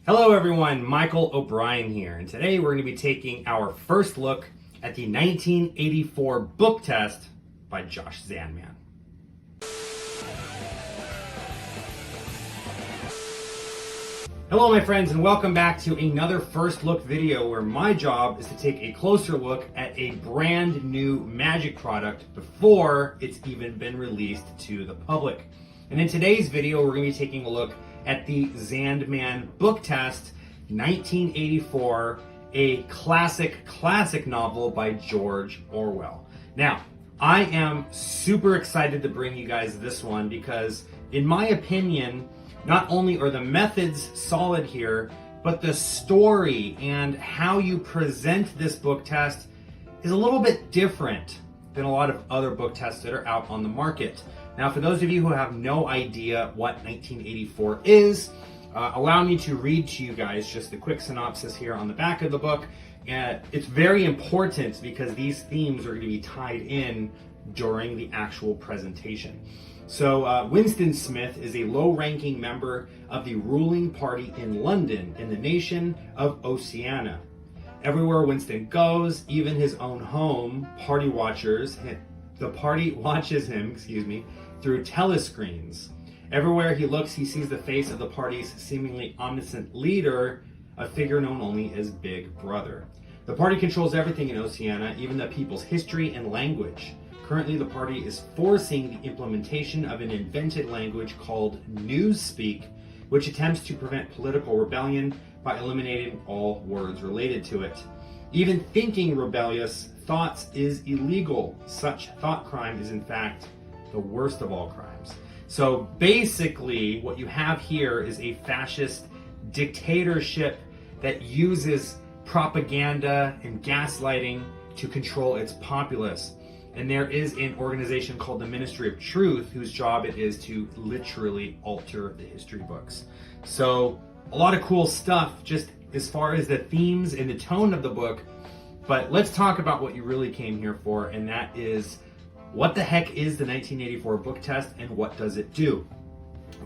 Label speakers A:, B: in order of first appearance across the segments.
A: Hello everyone, Michael O'Brien here, and today we're going to be taking our first look at the 1984 book test by Josh Zandman. Hello my friends, and welcome back to another first look video where my job is to take a closer look at a brand new magic product before it's even been released to the public. And in today's video we're going to be taking a look at the Zandman Book Test 1984, a classic novel by George Orwell. Now, I am super excited to bring you guys this one because, in my opinion, not only are the methods solid here, but the story and how you present this book test is a little bit different than a lot of other book tests that are out on the market. Now, for those of you who have no idea what 1984 is, allow me to read to you guys just a quick synopsis here on the back of the book. It's very important because these themes are going to be tied in during the actual presentation. So Winston Smith is a low-ranking member of the ruling party in London in the nation of Oceania. Everywhere Winston goes, even his own home, the party watches him, through telescreens. Everywhere he looks, he sees the face of the party's seemingly omniscient leader, a figure known only as Big Brother. The party controls everything in Oceania, even the people's history and language. Currently, the party is forcing the implementation of an invented language called Newspeak, which attempts to prevent political rebellion by eliminating all words related to it. Even thinking rebellious thoughts is illegal. Such thought crime is in fact the worst of all crimes. So basically what you have here is a fascist dictatorship that uses propaganda and gaslighting to control its populace. And there is an organization called the Ministry of Truth whose job it is to literally alter the history books. So a lot of cool stuff just as far as the themes and the tone of the book. But let's talk about what you really came here for, and that is, what the heck is the 1984 book test and what does it do?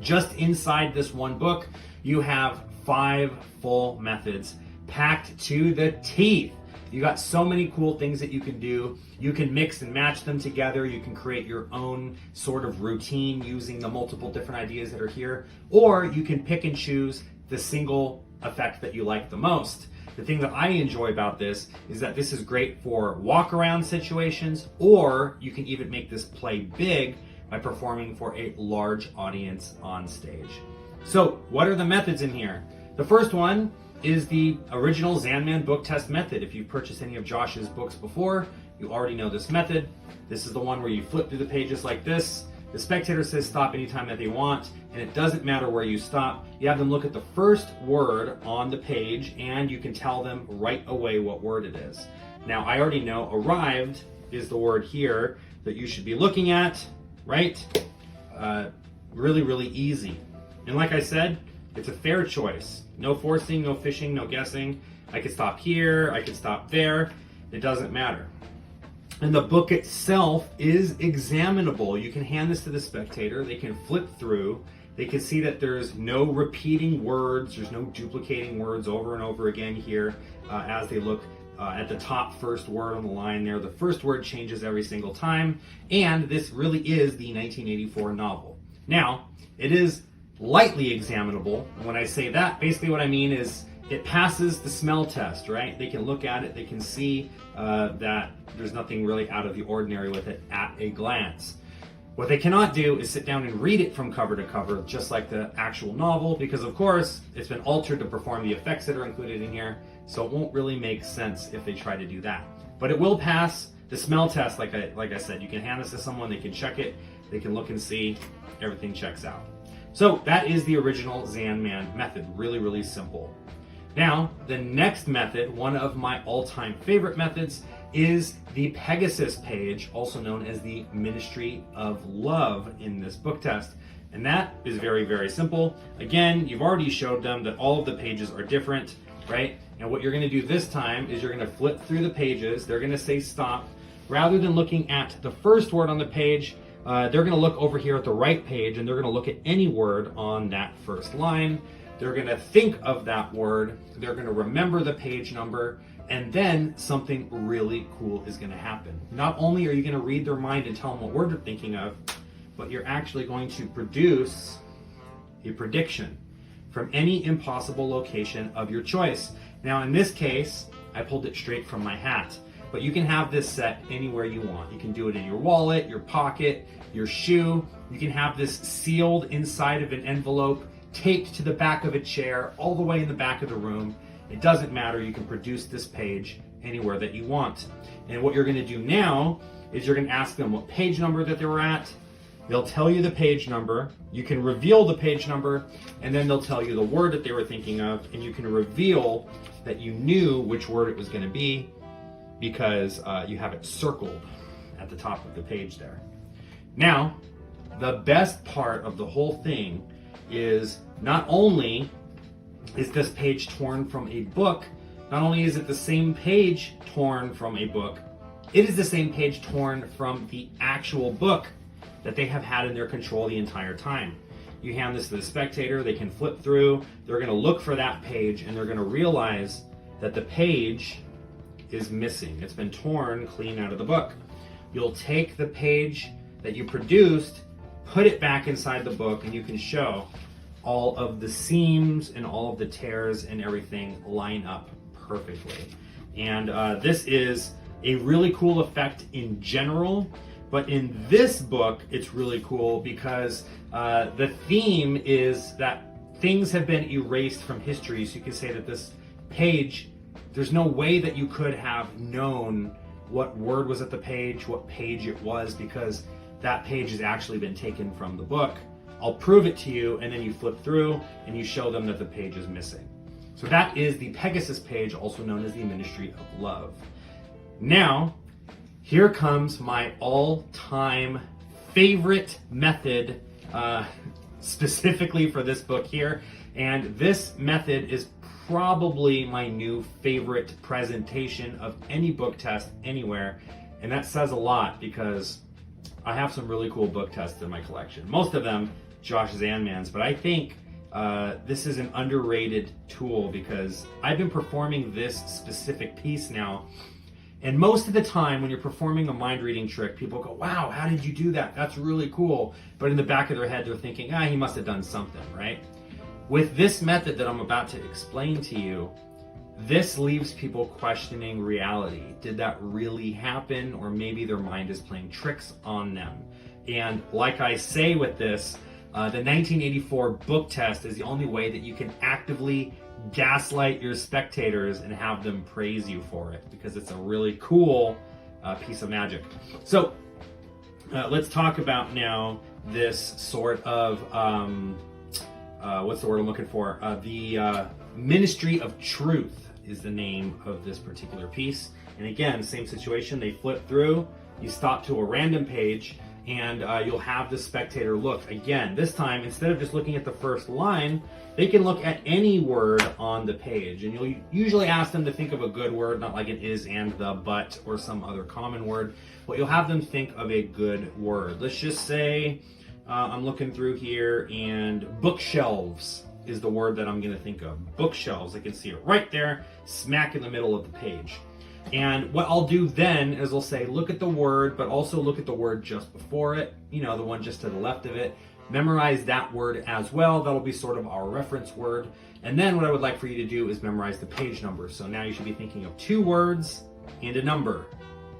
A: Just inside this one book, you have 5 full methods packed to the teeth. You got so many cool things that you can do. You can mix and match them together. You can create your own sort of routine using the multiple different ideas that are here, or you can pick and choose the single effect that you like the most. The thing that I enjoy about this is that this is great for walk-around situations, or you can even make this play big by performing for a large audience on stage. So what are the methods in here? The first one is the original Zandman Book Test method. If you've purchased any of Josh's books before, you already know this method. This is the one where you flip through the pages like this. The spectator says stop anytime that they want, and it doesn't matter where you stop. You have them look at the first word on the page, and you can tell them right away what word it is. Now, I already know arrived is the word here that you should be looking at, right? Really easy. And like I said, it's a fair choice. No forcing, no fishing, no guessing. I could stop here, I could stop there. It doesn't matter. And the book itself is examinable. You can hand this to the spectator. They can flip through. They can see that there's no repeating words. There's no duplicating words over and over again here as they look at the top first word on the line there. The first word changes every single time. And this really is the 1984 novel. Now, it is lightly examinable. When I say that, basically what I mean is it passes the smell test, right? They can look at it, they can see that there's nothing really out of the ordinary with it at a glance. What they cannot do is sit down and read it from cover to cover, just like the actual novel, because of course it's been altered to perform the effects that are included in here, so it won't really make sense if they try to do that. But it will pass the smell test, like I said. You can hand this to someone, they can check it, they can look and see, everything checks out. So that is the original Zandman method, really simple. Now, the next method, one of my all-time favorite methods, is the Pegasus Page, also known as the Ministry of Love in this book test. And that is very simple. Again, you've already showed them that all of the pages are different, right? And what you're gonna do this time is you're gonna flip through the pages. They're gonna say stop. Rather than looking at the first word on the page, they're gonna look over here at the right page and they're gonna look at any word on that first line. They're going to think of that word, they're going to remember the page number, and then something really cool is going to happen. Not only are you going to read their mind and tell them what word they're thinking of, but you're actually going to produce a prediction from any impossible location of your choice. Now in this case, I pulled it straight from my hat, but you can have this set anywhere you want. You can do it in your wallet, your pocket, your shoe. You can have this sealed inside of an envelope, taped to the back of a chair, all the way in the back of the room. It doesn't matter, you can produce this page anywhere that you want. And what you're gonna do now is you're gonna ask them what page number that they were at. They'll tell you the page number. You can reveal the page number, and then they'll tell you the word that they were thinking of, and you can reveal that you knew which word it was gonna be because you have it circled at the top of the page there. Now, the best part of the whole thing is not only is this page torn from a book, not only is it the same page torn from a book, it is the same page torn from the actual book that they have had in their control the entire time. You hand this to the spectator, they can flip through, they're gonna look for that page, and they're gonna realize that the page is missing. It's been torn clean out of the book. You'll take the page that you produced, put it back inside the book, and you can show all of the seams and all of the tears and everything line up perfectly. And this is a really cool effect in general, but in this book, it's really cool because the theme is that things have been erased from history. So you can say that this page, there's no way that you could have known what word was at the page, what page it was, because that page has actually been taken from the book. I'll prove it to you, and then you flip through and you show them that the page is missing. So that is the Pegasus Page, also known as the Ministry of Love. Now, here comes my all-time favorite method, specifically for this book here. And this method is probably my new favorite presentation of any book test anywhere. And that says a lot because I have some really cool book tests in my collection. Most of them Josh Zandman's, but I think this is an underrated tool because I've been performing this specific piece now, and most of the time when you're performing a mind reading trick, people go, wow, how did you do that? That's really cool. But in the back of their head, they're thinking, he must have done something, right? With this method that I'm about to explain to you, this leaves people questioning reality. Did that really happen? Or maybe their mind is playing tricks on them. And like I say with this, the 1984 book test is the only way that you can actively gaslight your spectators and have them praise you for it, because it's a really cool piece of magic. So let's talk about now this sort of, what's the word I'm looking for? The Ministry of Truth is the name of this particular piece. And again, same situation, they flip through, you stop to a random page, and you'll have the spectator look. Again, this time, instead of just looking at the first line, they can look at any word on the page. And you'll usually ask them to think of a good word, not like an is and the, but, or some other common word. But you'll have them think of a good word. Let's just say, I'm looking through here, and bookshelves is the word that I'm gonna think of. Bookshelves, I can see it right there, smack in the middle of the page. And what I'll do then is I'll say, look at the word, but also look at the word just before it, the one just to the left of it. Memorize that word as well. That'll be sort of our reference word. And then what I would like for you to do is memorize the page number. So now you should be thinking of 2 words and a number.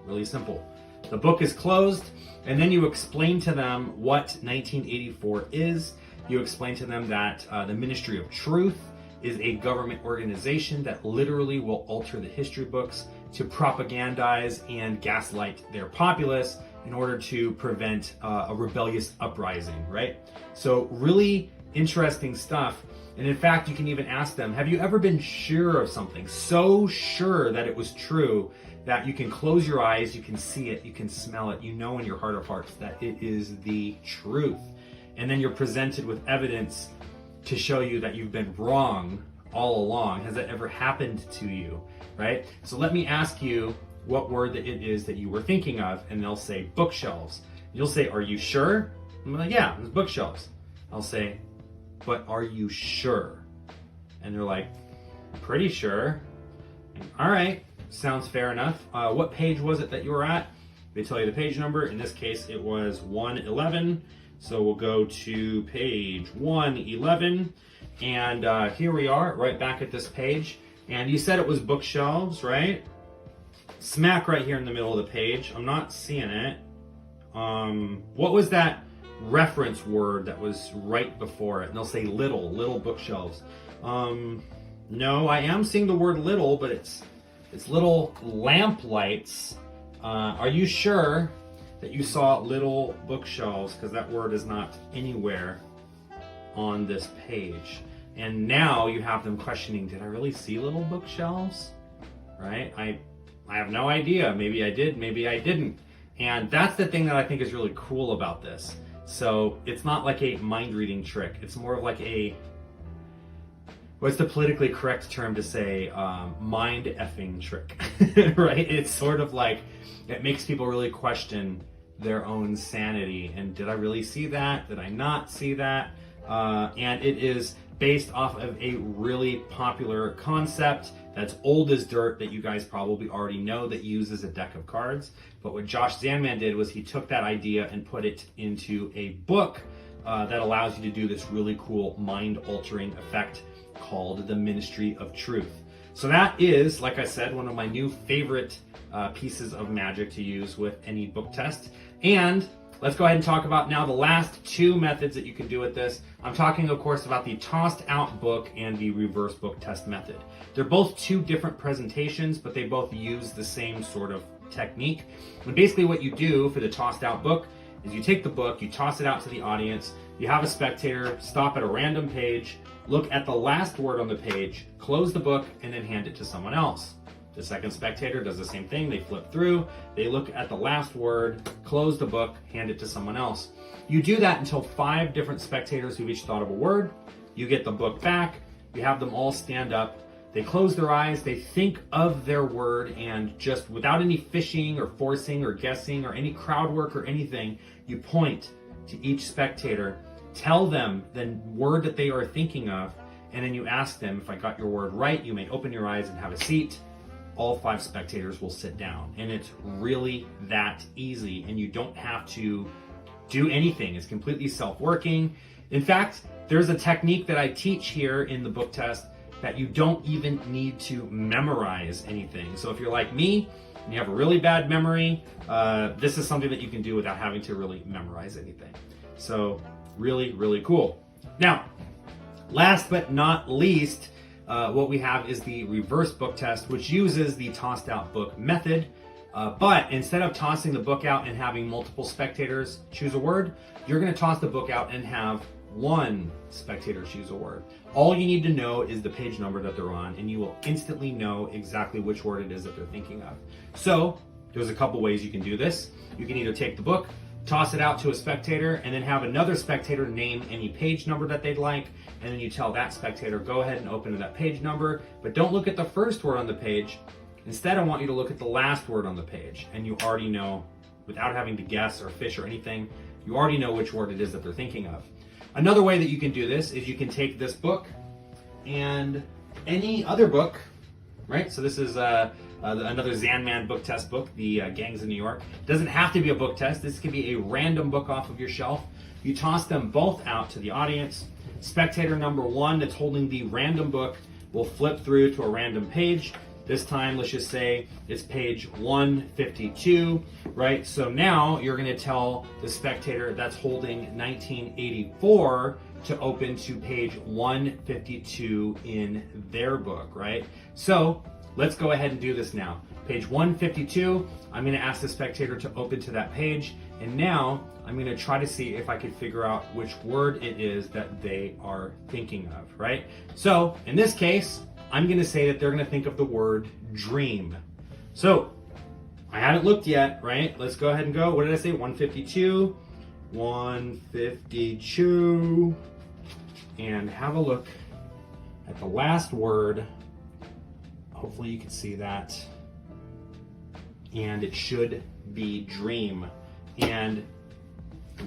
A: Really simple. The book is closed, and then you explain to them what 1984 is. You explain to them that the Ministry of Truth is a government organization that literally will alter the history books to propagandize and gaslight their populace in order to prevent a rebellious uprising, right? So really interesting stuff. And in fact, you can even ask them, have you ever been sure of something? So sure that it was true that you can close your eyes, you can see it, you can smell it, you know in your heart of hearts that it is the truth. And then you're presented with evidence to show you that you've been wrong all along. Has that ever happened to you, right? So let me ask you what word that it is that you were thinking of, and they'll say bookshelves. You'll say, are you sure? I'm like, yeah, it's bookshelves. I'll say, but are you sure? And they're like, pretty sure. All right, sounds fair enough. What page was it that you were at? They tell you the page number. In this case, it was 111. So we'll go to page 111. And here we are, right back at this page. And you said it was bookshelves, right? Smack right here in the middle of the page. I'm not seeing it. What was that reference word that was right before it? And they'll say little bookshelves. No, I am seeing the word little, but it's little lamp lights. Are you sure that you saw little bookshelves? Because that word is not anywhere on this page. And now you have them questioning, did I really see little bookshelves? Right? I have no idea. Maybe I did, maybe I didn't. And that's the thing that I think is really cool about this. So it's not like a mind reading trick. It's more of like a, what's the politically correct term to say? Mind effing trick, right? It's sort of like, it makes people really question their own sanity. And did I really see that? Did I not see that? And it is based off of a really popular concept that's old as dirt that you guys probably already know that uses a deck of cards. But what Josh Zandman did was he took that idea and put it into a book that allows you to do this really cool mind-altering effect called the Ministry of Truth. So that is, like I said, one of my new favorite pieces of magic to use with any book test. And let's go ahead and talk about now the last two methods that you can do with this. I'm talking, of course, about the tossed out book and the reverse book test method. They're both two different presentations, but they both use the same sort of technique. And basically what you do for the tossed out book is you take the book, you toss it out to the audience, you have a spectator stop at a random page, look at the last word on the page, close the book, and then hand it to someone else. The second spectator does the same thing. They flip through, they look at the last word, close the book, hand it to someone else. You do that until 5 different spectators who've each thought of a word. You get the book back, you have them all stand up, they close their eyes, they think of their word, and just without any fishing or forcing or guessing or any crowd work or anything, you point to each spectator, tell them the word that they are thinking of, and then you ask them, if I got your word right, you may open your eyes and have a seat. All 5 spectators will sit down. And it's really that easy, and you don't have to do anything. It's completely self-working. In fact, there's a technique that I teach here in the book test that you don't even need to memorize anything. So if you're like me and you have a really bad memory, this is something that you can do without having to really memorize anything. So really, really cool. Now, last but not least, what we have is the reverse book test, which uses the tossed out book method. But instead of tossing the book out and having multiple spectators choose a word, you're going to toss the book out and have one spectator choose a word. All you need to know is the page number that they're on, and you will instantly know exactly which word it is that they're thinking of. So there's a couple ways you can do this. You can either take the book, toss it out to a spectator, and then have another spectator name any page number that they'd like, and then you tell that spectator, go ahead and open to that page number, but don't look at the first word on the page. Instead, I want you to look at the last word on the page, and you already know, without having to guess or fish or anything, you already know which word it is that they're thinking of. Another way that you can do this is you can take this book and any other book, right? So this is another Zandman Book Test book, the Gangs of New York. It doesn't have to be a book test. This can be a random book off of your shelf. You toss them both out to the audience. Spectator number 1 that's holding the random book will flip through to a random page. This time, let's just say it's page 152, right? So now you're going to tell the spectator that's holding 1984 to open to page 152 in their book, right? So let's go ahead and do this now. Page 152, I'm going to ask the spectator to open to that page. And now I'm going to try to see if I can figure out which word it is that they are thinking of, right? So in this case, I'm going to say that they're going to think of the word dream. So I haven't looked yet, right? Let's go ahead and go. What did I say? 152. 152. And have a look at the last word. Hopefully you can see that. And it should be dream. And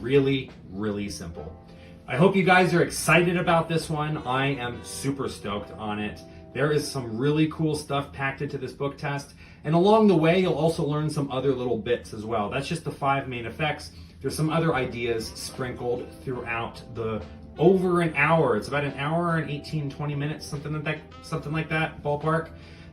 A: really, really simple. I hope you guys are excited about this one. I am super stoked on it. There is some really cool stuff packed into this book test. And along the way, you'll also learn some other little bits as well. That's just the 5 main effects. There's some other ideas sprinkled throughout the over an hour. It's about an hour and 18, 20 minutes, something like that, ballpark.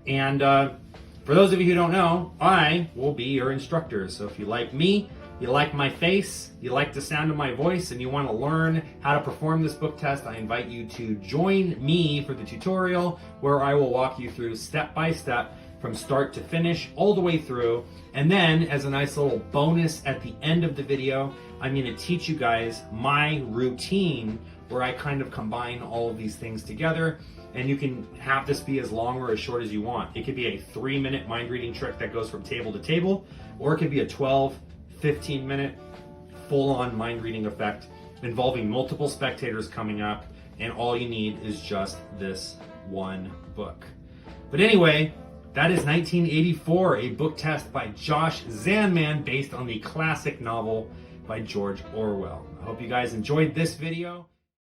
A: And for those of you who don't know, I will be your instructor. So if you like me, you like my face, you like the sound of my voice, and you want to learn how to perform this book test, I invite you to join me for the tutorial where I will walk you through step by step from start to finish all the way through. And then as a nice little bonus at the end of the video, I'm going to teach you guys my routine where I kind of combine all of these things together. And you can have this be as long or as short as you want. It could be a 3-minute mind reading trick that goes from table to table, or it could be a 15-minute full-on mind reading effect involving multiple spectators coming up, and all you need is just this one book. But anyway, that is 1984, a book test by Josh Zandman based on the classic novel by George Orwell. I hope you guys enjoyed this video.